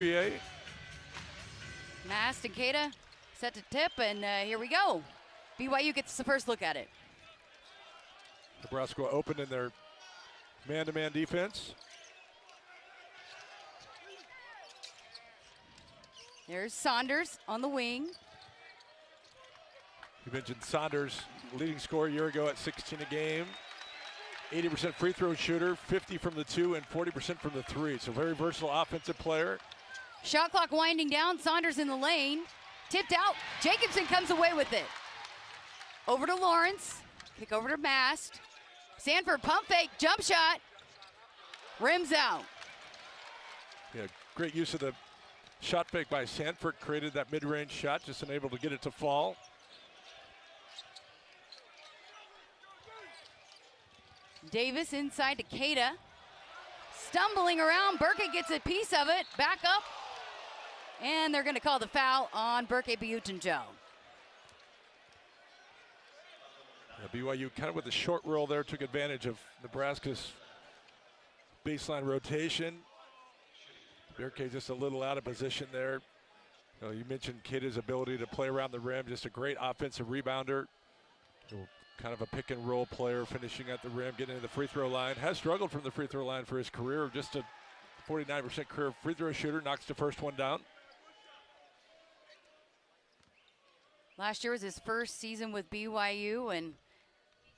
NBA. Mast and Keita set to tip, and here we go. BYU gets the first look at it. Nebraska open in their man-to-man defense. There's Saunders on the wing. You mentioned Saunders, leading scorer a year ago at 16 a game. 80% free throw shooter, 50 from the 2 and 40% from the 3. So very versatile offensive player. Shot clock winding down. Saunders in the lane. Tipped out. Jacobson comes away with it. Over to Lawrence. Kick over to Mast. Sanford pump fake. Jump shot. Rims out. Yeah, great use of the shot fake by Sanford. Created that mid-range shot. Just unable to get it to fall. Davis inside to Keita. Stumbling around. Burkett gets a piece of it. Back up. And they're going to call the foul on Burkett Butenjo. Yeah, BYU kind of with the short roll there took advantage of Nebraska's baseline rotation. Burkett just a little out of position there. You mentioned Keita's ability to play around the rim. Just a great offensive rebounder. Kind of a pick and roll player, finishing at the rim, getting to the free throw line. Has struggled from the free throw line for his career. Just a 49% career free throw shooter. Knocks the first one down. Last year was his first season with BYU and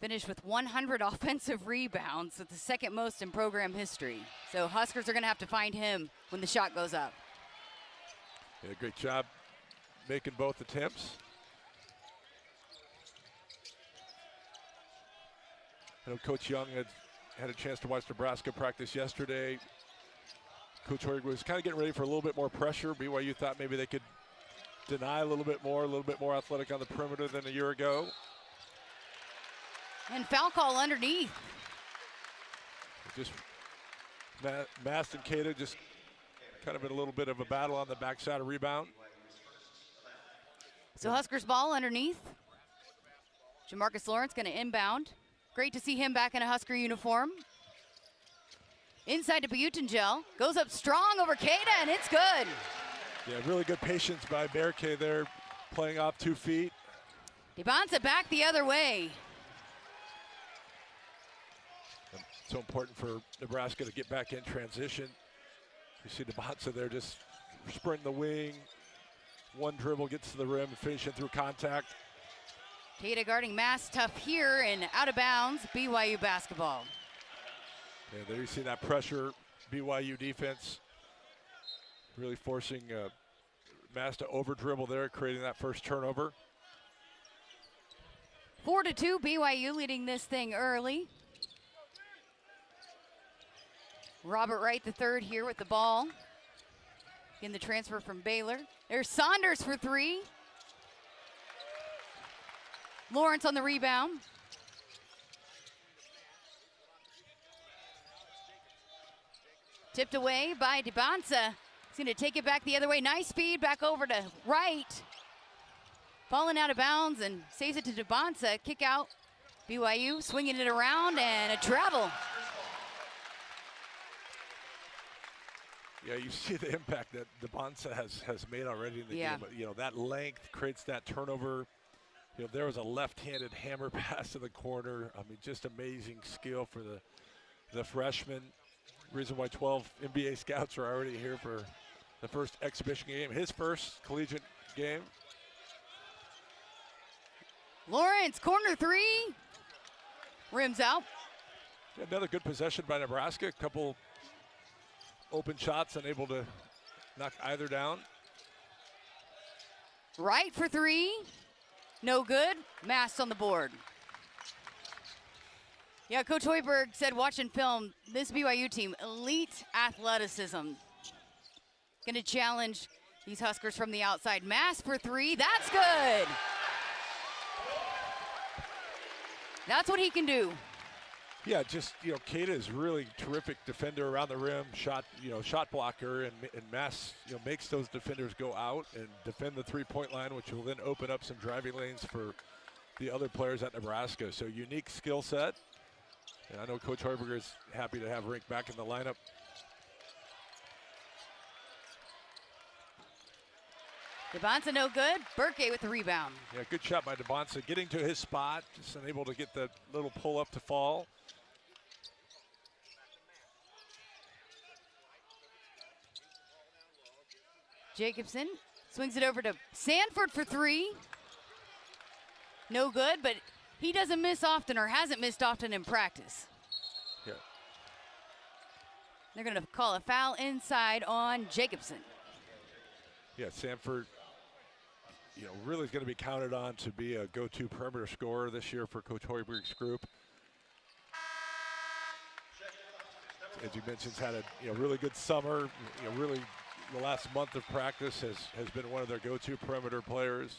finished with 100 offensive rebounds, with the second most in program history. So Huskers are going to have to find him when the shot goes up. Yeah, great job making both attempts. I know Coach Young had a chance to watch Nebraska practice yesterday. Coach Hoyer was kind of getting ready for a little bit more pressure. BYU thought maybe they could deny a little bit more athletic on the perimeter than a year ago. And foul call underneath. Just Mast and Keita just kind of in a little bit of a battle on the backside of rebound. So Huskers ball underneath. Jamarcus Lawrence going to inbound. Great to see him back in a Husker uniform. Inside to Butenjo. Goes up strong over Keita, and it's good. Yeah, really good patience by Berke there, playing off 2 feet. Debonsa back the other way. And so important for Nebraska to get back in transition. You see Debonsa there just sprinting the wing. One dribble, gets to the rim, and finishing through contact. Keita guarding Mast tough here and out of bounds. BYU basketball. Yeah, there you see that pressure. BYU defense really forcing Mast to over dribble there, creating that first turnover. 4-2, BYU leading this thing early. Robert Wright the third here with the ball. In the transfer from Baylor. There's Saunders for 3. Lawrence on the rebound. Tipped away by Debonsa. He's going to take it back the other way. Nice feed back over to Wright. Falling out of bounds and saves it to Debonsa. Kick out. BYU swinging it around and a travel. Yeah, you see the impact that Debonsa has made already in the game. But, that length creates that turnover. There was a left-handed hammer pass to the corner. I mean, just amazing skill for the freshman. Reason why 12 NBA scouts are already here for the first exhibition game, his first collegiate game. Lawrence, corner 3. Rims out. Another good possession by Nebraska. A couple open shots, unable to knock either down. Wright for 3. No good. Mast on the board. Yeah, Coach Hoiberg said watching film, this BYU team, elite athleticism. Going to challenge these Huskers from the outside. Mast for 3. That's good. That's what he can do. Yeah, just, Keita is really terrific defender around the rim, shot blocker, and Mast, makes those defenders go out and defend the three-point line, which will then open up some driving lanes for the other players at Nebraska. So unique skill set. And I know Coach Hoiberger is happy to have Rink back in the lineup. DeBonsa no good. Burke with the rebound. Yeah, good shot by DeBonsa, getting to his spot, just unable to get the little pull up to fall. Jacobson swings it over to Sanford for three. No good, but he doesn't miss often, or hasn't missed often in practice. Yeah. They're gonna call a foul inside on Jacobson. Yeah, Sanford, really is going to be counted on to be a go-to perimeter scorer this year for Coach Hoiberg's group. As you mentioned, he's had a really good summer. Really the last month of practice has been one of their go-to perimeter players.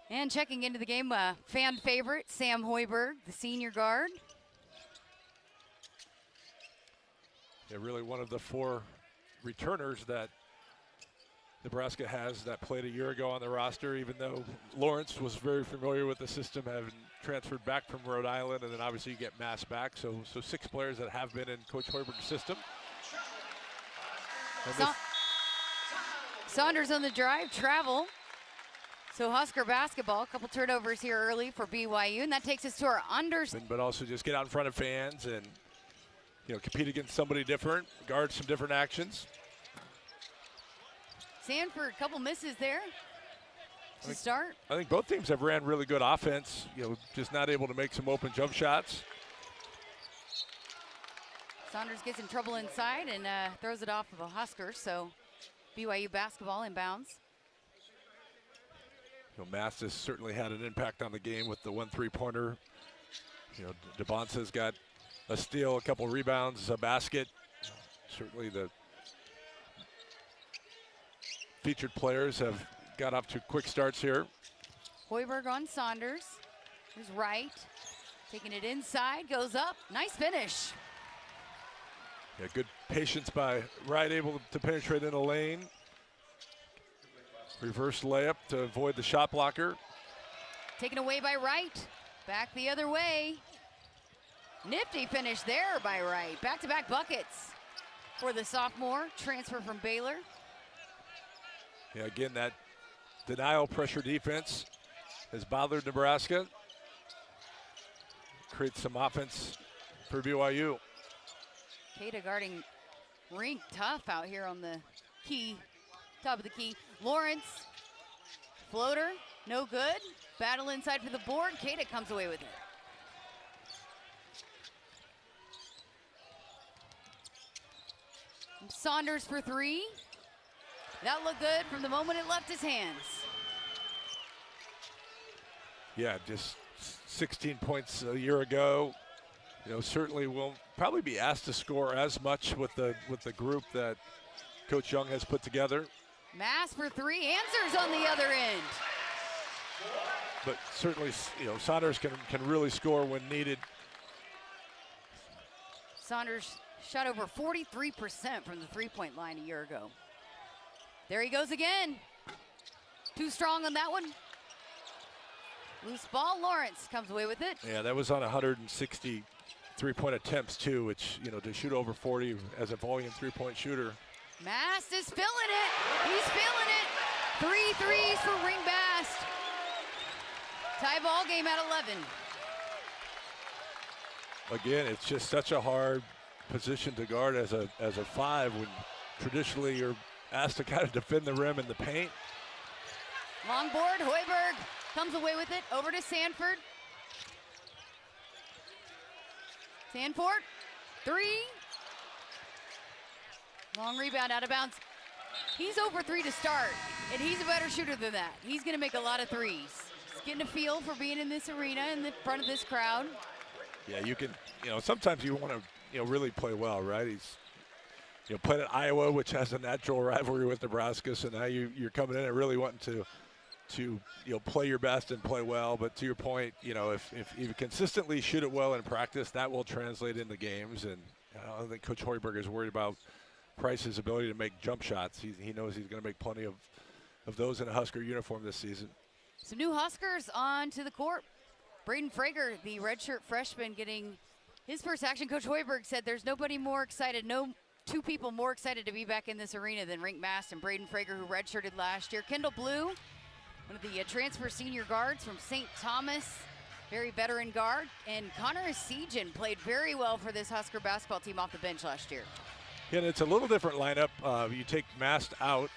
And checking into the game, fan favorite, Sam Hoiberg, the senior guard. Yeah, really one of the 4 returners that Nebraska has that played a year ago on the roster, even though Lawrence was very familiar with the system, having transferred back from Rhode Island, and then obviously you get Mass back. So 6 players that have been in Coach Hoiberg's system. Saunders on the drive, travel. So Husker basketball, a couple turnovers here early for BYU, and that takes us to our unders. But also just get out in front of fans and compete against somebody different, guard some different actions. Sanford, a couple misses there to start. I think both teams have ran really good offense, just not able to make some open jump shots. Saunders gets in trouble inside and throws it off of a Husker, so BYU basketball inbounds. Mass has certainly had an impact on the game with the 1 3-pointer. DeBonsa's got a steal, a couple rebounds, a basket. Certainly the featured players have got off to quick starts here. Hoiberg on Saunders. Here's Wright. Taking it inside, goes up. Nice finish. Yeah, good patience by Wright, able to penetrate in the lane. Reverse layup to avoid the shot blocker. Taken away by Wright. Back the other way. Nifty finish there by Wright. Back-to-back buckets for the sophomore. Transfer from Baylor. Yeah, again, that denial pressure defense has bothered Nebraska. Creates some offense for BYU. Keita guarding Rink, tough out here on the key, top of the key. Lawrence, floater, no good. Battle inside for the board. Keita comes away with it. Saunders for three. That looked good from the moment it left his hands. Yeah, just 16 points a year ago. Certainly will probably be asked to score as much with the group that Coach Young has put together. Mass for three, answers on the other end. But certainly, Saunders can really score when needed. Saunders shot over 43% from the three-point line a year ago. There he goes again. Too strong on that one. Loose ball, Lawrence comes away with it. Yeah, that was on 160 three-point attempts too, which, to shoot over 40 as a volume three-point shooter. Mast is feeling it. He's feeling it. 3 threes for Ringbast. Tie ball game at 11. Again, it's just such a hard position to guard as a five when traditionally you're asked to kind of defend the rim in the paint. Long board, Hoiberg comes away with it. Over to Sanford. Sanford, three. Long rebound, out of bounds. He's over three to start, and he's a better shooter than that. He's gonna make a lot of threes. He's getting a feel for being in this arena in the front of this crowd. Yeah, you can, sometimes you want to, really play well, right? He's, played at Iowa, which has a natural rivalry with Nebraska, so now you're coming in and really wanting to play your best and play well. But to your point, if you consistently shoot it well in practice, that will translate into games. And I don't think Coach Hoiberg is worried about Price's ability to make jump shots. He knows he's going to make plenty of those in a Husker uniform this season. Some new Huskers on to the court. Braden Frager, the redshirt freshman, getting his first action. Coach Hoiberg said there's nobody more excited, no two people more excited to be back in this arena than Rink Mast and Braden Frager, who redshirted last year. Kendall Blue, one of the transfer senior guards from St. Thomas, very veteran guard. And Connor Sejan played very well for this Husker basketball team off the bench last year. Yeah, and it's a little different lineup. You take Mast out,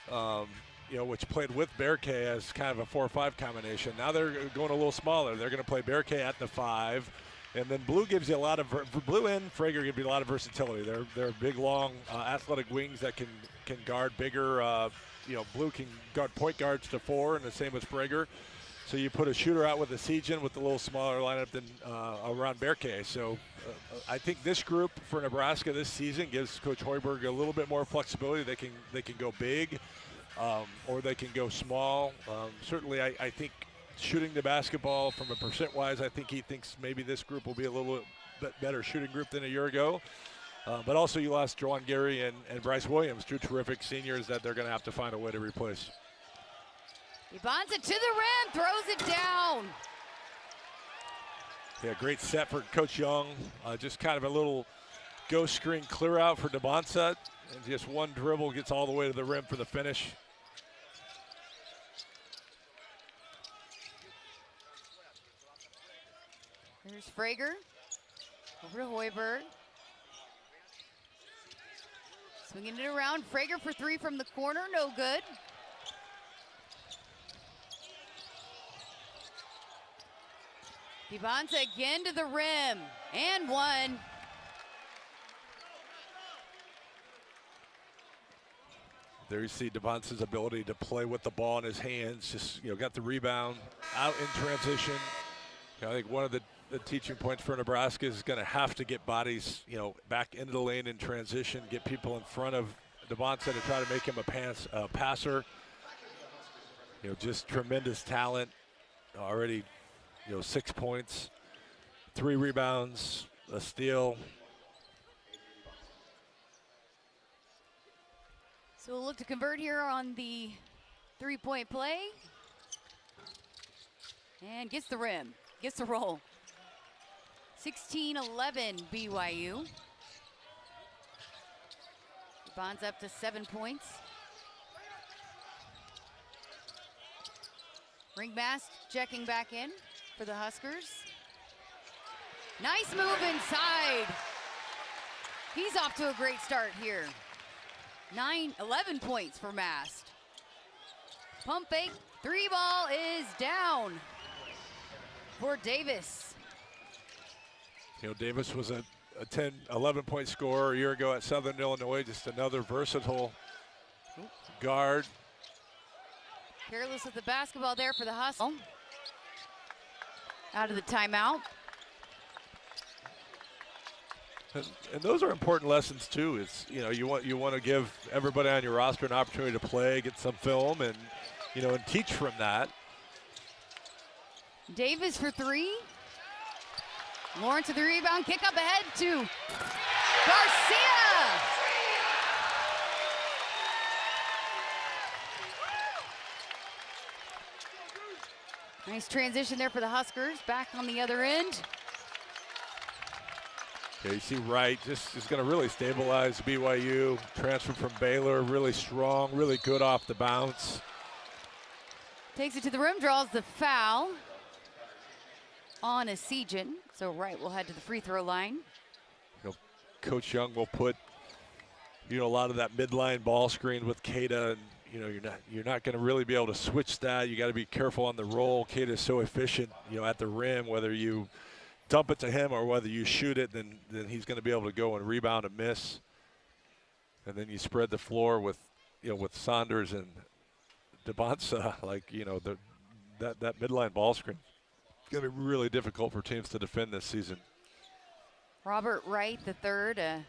which played with Bear K as kind of a 4-5 combination. Now they're going a little smaller. They're going to play Bear K at the 5. And then Blue gives you a lot of Blue and Frager give you a lot of versatility. They're big, long, athletic wings that can guard bigger. Blue can guard point guards to 4, and the same with Frager. So you put a shooter out with a Sejan with a little smaller lineup than around Bear K. So I think this group for Nebraska this season gives Coach Hoiberg a little bit more flexibility. They can go big, or they can go small. Certainly, I think. Shooting the basketball from a percent-wise, I think he thinks maybe this group will be a little bit better shooting group than a year ago. But also you lost Juwan Gary and Bryce Williams, two terrific seniors that they're going to have to find a way to replace. Ibanza to the rim, throws it down. Yeah, great set for Coach Young. Just kind of a little ghost screen clear out for Debonsa. And just one dribble gets all the way to the rim for the finish. Here's Frager over to Hoiberg. Swinging it around. Frager for 3 from the corner, no good. Debonsa again to the rim, and one. There you see Debonsa's ability to play with the ball in his hands. Just got the rebound, out in transition. I think one of the teaching points for Nebraska is going to have to get bodies, back into the lane in transition, get people in front of Debonsa to try to make him a passer. Just tremendous talent. Already, 6 points, 3 rebounds, a steal. So we'll look to convert here on the 3-point play. And gets the rim, gets the roll. 16-11 BYU. Bonds up to 7 points. Ring Mast checking back in for the Huskers. Nice move inside. He's off to a great start here. 11 points for Mast. Pump fake, 3 ball is down for Davis. Davis was a 10, 11-point scorer a year ago at Southern Illinois. Just another versatile guard. Careless with the basketball there for the Hustle. Out of the timeout. And those are important lessons too. It's you want to give everybody on your roster an opportunity to play, get some film, and and teach from that. Davis for 3. Lawrence with the rebound, kick up ahead to Garcia. Nice transition there for the Huskers. Back on the other end. Yeah, you see Wright just is going to really stabilize BYU. Transfer from Baylor, really strong, really good off the bounce. Takes it to the rim, draws the foul on a Sejan. So Wright will head to the free throw line. Coach Young will put a lot of that midline ball screen with Keita, and you're not going to really be able to switch that. You got to be careful on the roll. Keita is so efficient, at the rim. Whether you dump it to him or whether you shoot it, then he's going to be able to go and rebound and miss. And then you spread the floor with Saunders and Debonsa, that midline ball screen. It's going to be really difficult for teams to defend this season. Robert Wright III, a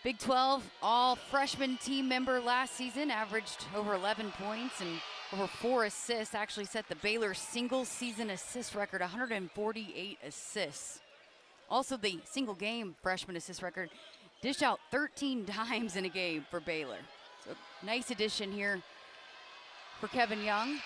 Big 12 all-freshman team member last season, averaged over 11 points and over 4 assists, actually set the Baylor single-season assist record, 148 assists. Also the single-game freshman assist record, dished out 13 times in a game for Baylor. So nice addition here for Kevin Young.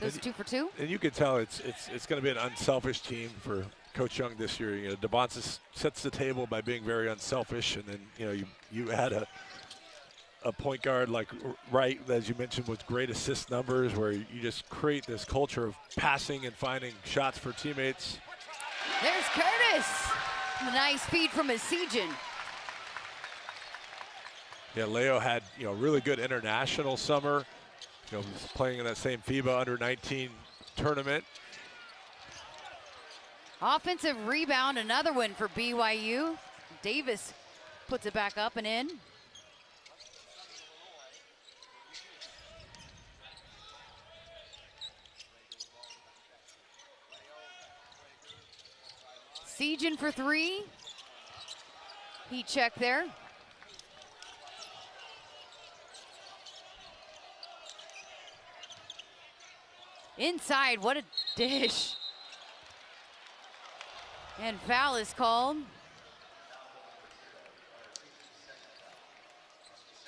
Those 2 for 2. And you can tell it's going to be an unselfish team for Coach Young this year. You know, DeBonce sets the table by being very unselfish, and then you add a point guard like Wright, as you mentioned, with great assist numbers, where you just create this culture of passing and finding shots for teammates. There's Curtis. The nice feed from Asijan. Yeah, Leo had really good international summer. Was playing in that same FIBA under-19 tournament. Offensive rebound, another one for BYU. Davis puts it back up and in. Asijan for three. Heat check there. Inside, what a dish. And foul is called.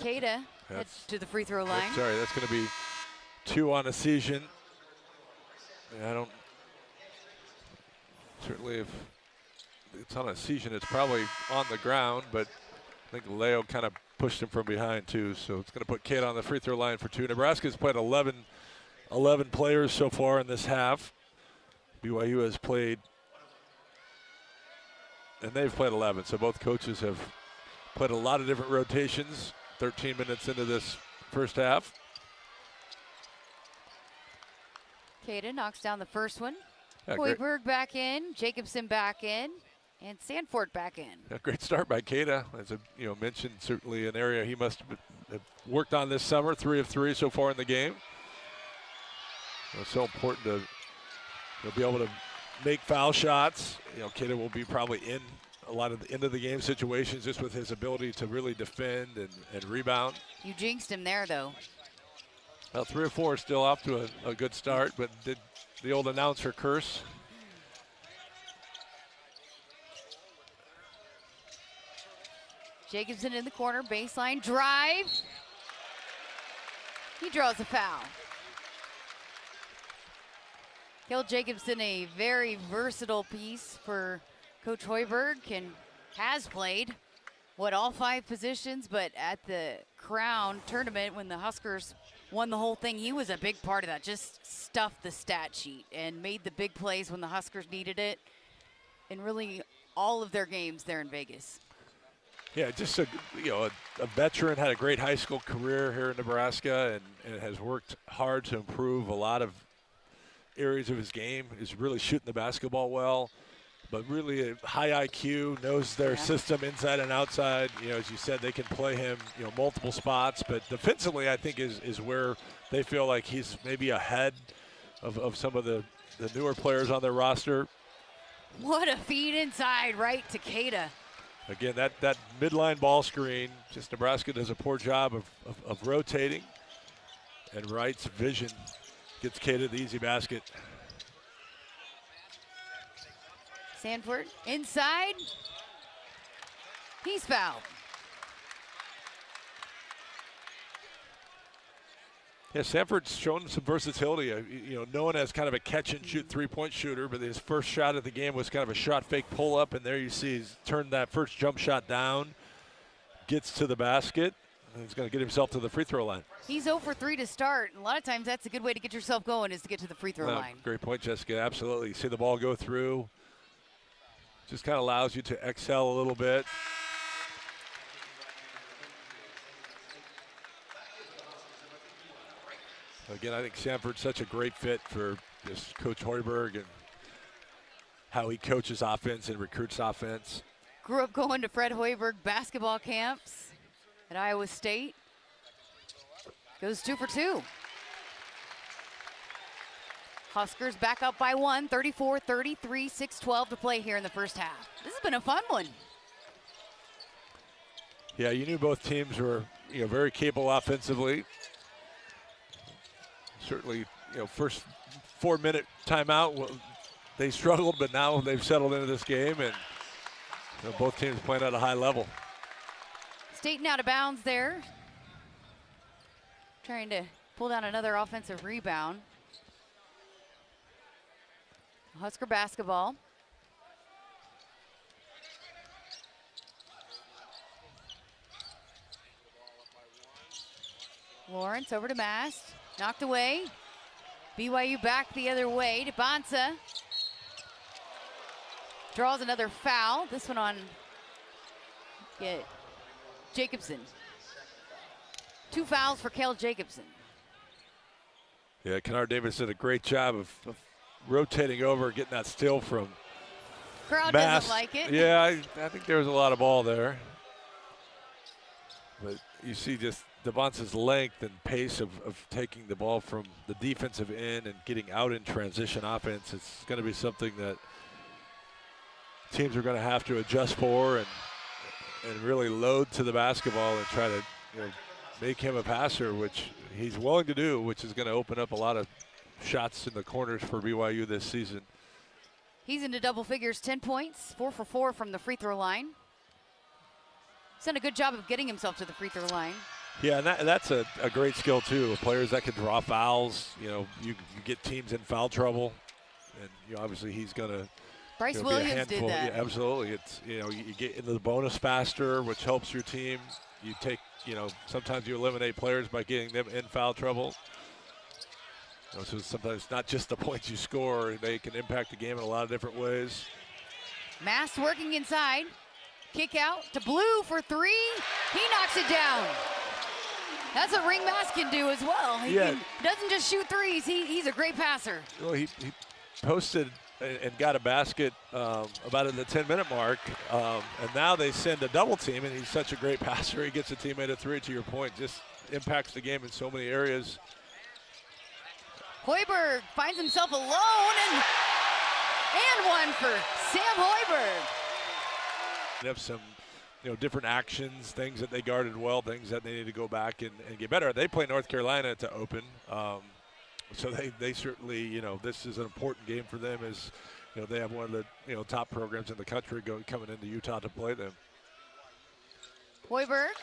Keita heads to the free throw line. Sorry, that's going to be 2 on Asijan. I don't, certainly if it's on Asijan, it's probably on the ground, but I think Leo kind of pushed him from behind too, so it's going to put Keita on the free throw line for 2. Nebraska's played 11 players so far in this half. BYU has played, and they've played 11, so both coaches have played a lot of different rotations. 13 minutes into this first half. Keita knocks down the first one. Yeah, Hoiberg back in, Jacobson back in, and Sanford back in. A great start by Keita. As I mentioned, certainly an area he must have worked on this summer. 3 of 3 so far in the game. It's so important to be able to make foul shots. Keita will be probably in a lot of the end of the game situations just with his ability to really defend and rebound. You jinxed him there, though. Well, 3 or 4 still off to a good start, but did the old announcer curse? Jacobson in the corner, baseline drive. He draws a foul. Kel Jacobson, a very versatile piece for Coach Hoiberg, has played, all 5 positions, but at the Crown tournament when the Huskers won the whole thing, he was a big part of that, just stuffed the stat sheet and made the big plays when the Huskers needed it in really all of their games there in Vegas. Yeah, just a veteran, had a great high school career here in Nebraska and has worked hard to improve a lot of areas of his game. Is really shooting the basketball well, but really a high IQ, knows their system inside and outside. As you said, they can play him, multiple spots, but defensively I think is where they feel like he's maybe ahead of some of the newer players on their roster. What a feed inside right to Keita. Again, that midline ball screen, just Nebraska does a poor job of rotating, and Wright's vision gets Keita the easy basket. Sanford inside. He's fouled. Yeah, Sanford's shown some versatility. Known as kind of a catch-and-shoot three-point shooter, but his first shot of the game was kind of a shot fake pull-up, and there you see he's turned that first jump shot down, gets to the basket, and he's going to get himself to the free throw line. He's 0 for 3 to start, and a lot of times that's a good way to get yourself going, is to get to the free throw line. Great point, Jessica. Absolutely. You see the ball go through. Just kind of allows you to excel a little bit. Again, I think Sanford's such a great fit for just Coach Hoiberg and how he coaches offense and recruits offense. Grew up going to Fred Hoiberg basketball camps at Iowa State. Goes 2 for 2. Huskers back up by 1, 34-33, 6:12 to play here in the first half. This has been a fun one. Yeah, you knew both teams were very capable offensively. Certainly, first 4-minute timeout, they struggled, but now they've settled into this game, and both teams playing at a high level. Staten out of bounds there. Trying to pull down another offensive rebound. Husker basketball. Lawrence over to Mast. Knocked away. BYU back the other way. DeBonsa draws another foul. This one on Jacobson. 2 fouls for Kel Jacobson. Yeah, Kennard Davis did a great job of rotating over, getting that steal from Crowd Mast. doesn't like it. Yeah, I think there was a lot of ball there. But you see just DeBonce's length and pace of taking the ball from the defensive end and getting out in transition offense. It's going to be something that teams are going to have to adjust for and really load to the basketball and try to make him a passer, which he's willing to do, which is going to open up a lot of shots in the corners for BYU this season. He's into double figures, 10 points, 4 for 4 from the free throw line. He's done a good job of getting himself to the free throw line. Yeah, and that's a great skill too. Players that can draw fouls, you get teams in foul trouble, and obviously he's going to. Bryce Williams did that. Yeah, absolutely. It's you get into the bonus faster, which helps your team. You take sometimes you eliminate players by getting them in foul trouble. So sometimes it's not just the points you score; they can impact the game in a lot of different ways. Mast working inside. Kick out to Blue for 3. He knocks it down. That's what Ring Mast can do as well. He doesn't just shoot threes. He's a great passer. Well, he posted and got a basket about at the 10-minute mark, and now they send a double team, and he's such a great passer. He gets a teammate a 3, to your point, just impacts the game in so many areas. Hoiberg finds himself alone, and one for Sam Hoiberg. They have some different actions, things that they guarded well, things that they need to go back and get better. They play North Carolina to open. So they certainly, this is an important game for them as, they have one of the, top programs in the country coming into Utah to play them. Hoiberg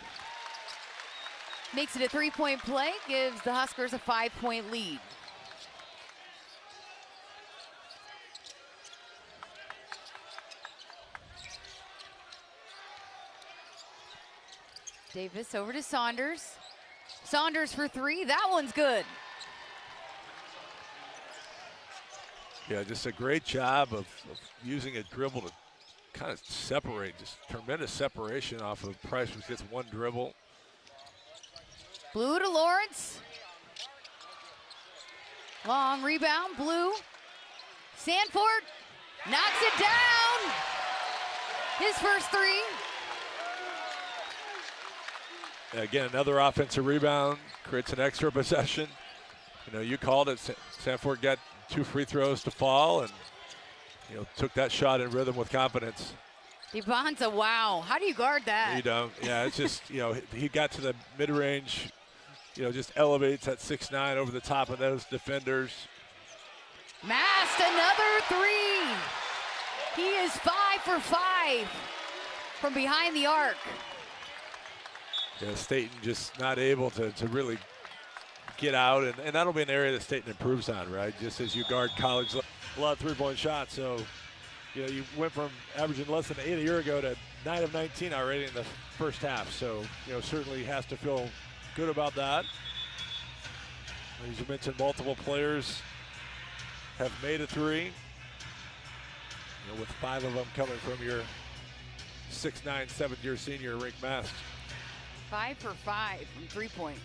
makes it a 3-point play, gives the Huskers a 5-point lead. Davis over to Saunders. Saunders for 3, that one's good. Yeah, just a great job of using a dribble to kind of separate, just tremendous separation off of Price, which gets one dribble. Blue to Lawrence. Long rebound, Blue. Sanford knocks it down. His first 3. Again, another offensive rebound, creates an extra possession. You called it. Sanford got 2 free throws to fall and, took that shot in rhythm with confidence. DeBonsa, wow. How do you guard that? You don't. Yeah, it's just, he got to the mid-range, just elevates at 6'9" over the top of those defenders. Mast, another 3. He is 5 for 5 from behind the arc. Yeah, Staten just not able to really get out, and that'll be an area that Staten improves on, right? Just as you guard college, a lot of 3-point shots. So, you went from averaging less than 8 a year ago to 9 of 19 already in the first half. So, certainly has to feel good about that. As you mentioned, multiple players have made a 3. With 5 of them coming from your 6'9", 7th-year senior Rick Mast. 5 for 5 from 3-point.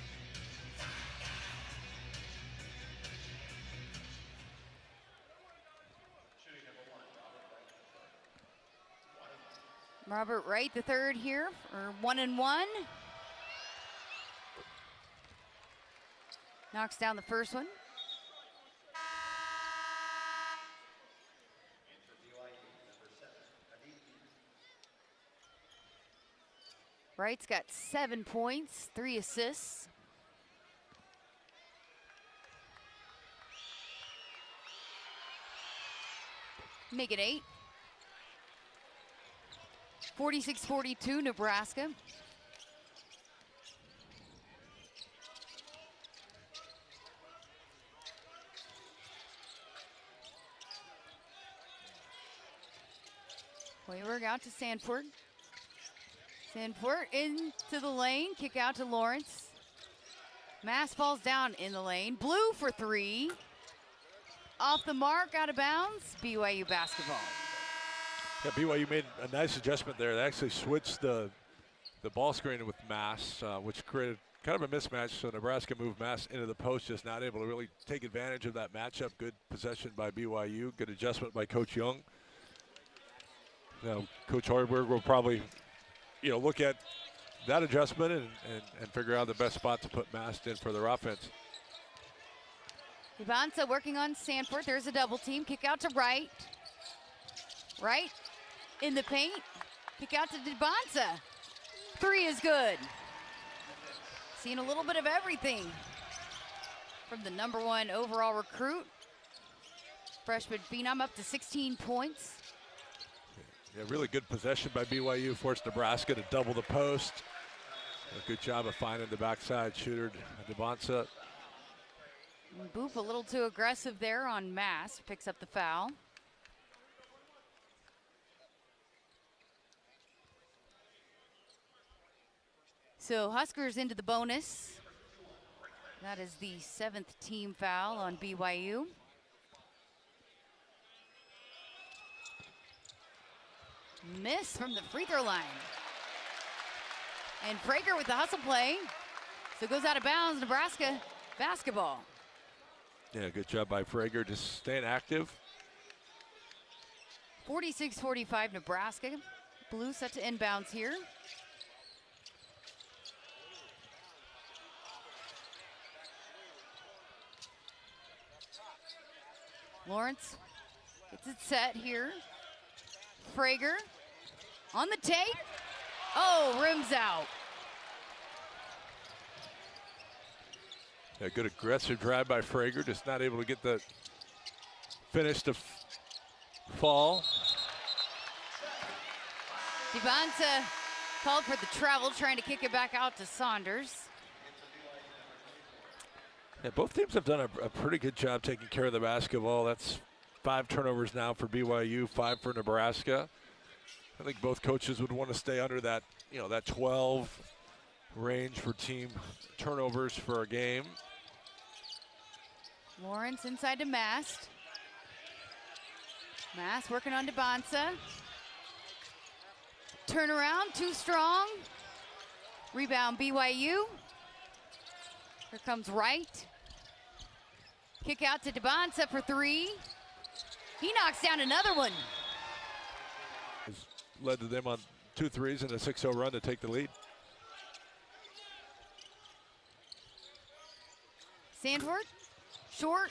Robert Wright, the third here, for 1-1. Knocks down the first one. Wright's got 7 points, 3 assists. Make it 8. 46-42, Nebraska. Hoiberg out to Sanford. Sanford into the lane, kick out to Lawrence. Mass falls down in the lane. Blue for three. Off the mark, out of bounds. BYU basketball. Yeah, BYU made a nice adjustment there. They actually switched the ball screen with Mass, which created kind of a mismatch. So Nebraska moved Mass into the post, just not able to really take advantage of that matchup. Good possession by BYU. Good adjustment by Coach Young. Now, Coach Hoiberg will probably, look at that adjustment and figure out the best spot to put Mass in for their offense. Ivanza working on Sanford. There's a double team. Kick out to Wright. Wright in the paint. Kick out to Dibonsa. Three is good. Seeing a little bit of everything from the #1 overall recruit. Freshman phenom up to 16 points. Yeah, really good possession by BYU. Forced Nebraska to double the post. A good job of finding the backside shooter, Dibonsa. Boop a little too aggressive there on Mass. Picks up the foul. So Huskers into the bonus. That is the 7th team foul on BYU. Miss from the free throw line. And Prager with the hustle play. So it goes out of bounds, Nebraska basketball. Yeah, good job by Prager, just staying active. 46-45 Nebraska. Blue set to inbounds here. Lawrence gets it set here. Prager on the take. Oh, rims out. A good aggressive drive by Prager, just not able to get the finish to fall. Dibonsa called for the travel, trying to kick it back out to Saunders. Yeah, both teams have done a pretty good job taking care of the basketball. That's 5 turnovers now for BYU, 5 for Nebraska. I think both coaches would want to stay under that, that 12 range for team turnovers for a game. Lawrence inside to Mast. Mast working on Dibonsa. Turnaround, too strong. Rebound BYU. Here comes Wright. Kick out to Dibonsa for three. He knocks down another one. Has led to them on 2 threes and a 6-0 run to take the lead. Sandford, short,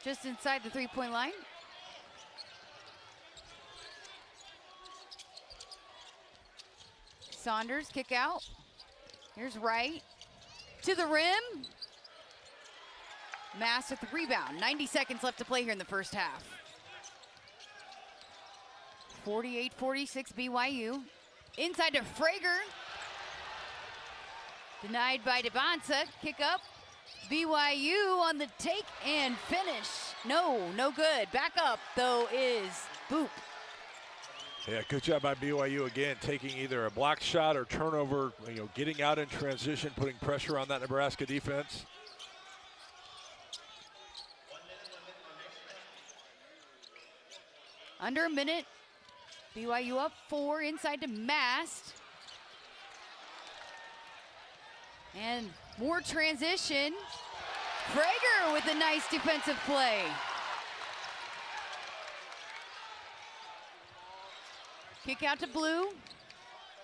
just inside the three-point line. Saunders, kick out. Here's Wright. To the rim. Mass with the rebound. 90 seconds left to play here in the first half. 48-46 BYU. Inside to Prager. Denied by Dibonsa. Kick up. BYU on the take and finish. No good. Back up, though, is Boop. Yeah, good job by BYU again, taking either a block shot or turnover, getting out in transition, putting pressure on that Nebraska defense. Under a minute. BYU up 4 inside to Mast. And more transition. Prager with a nice defensive play. Kick out to Blue.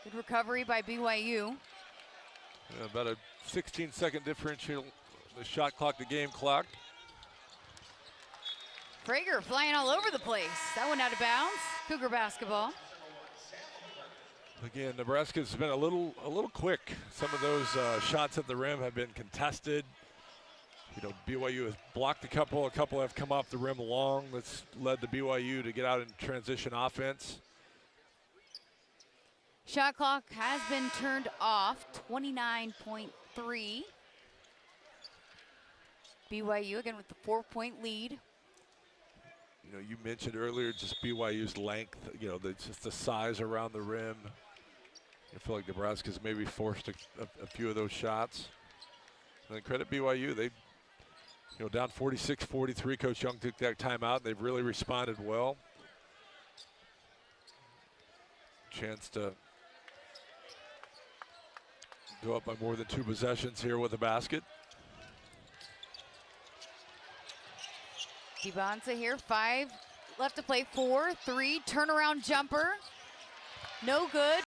Good recovery by BYU. About a 16-second differential, the shot clock to game clock. Prager flying all over the place. That one out of bounds. Cougar basketball. Again, Nebraska's been a little quick. Some of those shots at the rim have been contested. BYU has blocked a couple have come off the rim long. That's led to BYU to get out in transition offense. Shot clock has been turned off, 29.3. BYU again with the 4-point lead. You mentioned earlier just BYU's length, just the size around the rim. I feel like Nebraska's maybe forced a few of those shots. And credit BYU, they, down 46-43. Coach Young took that timeout. They've really responded well. Chance to go up by more than 2 possessions here with a basket. Dibonsa here, 5 left to play, 4-3, turnaround jumper. No good.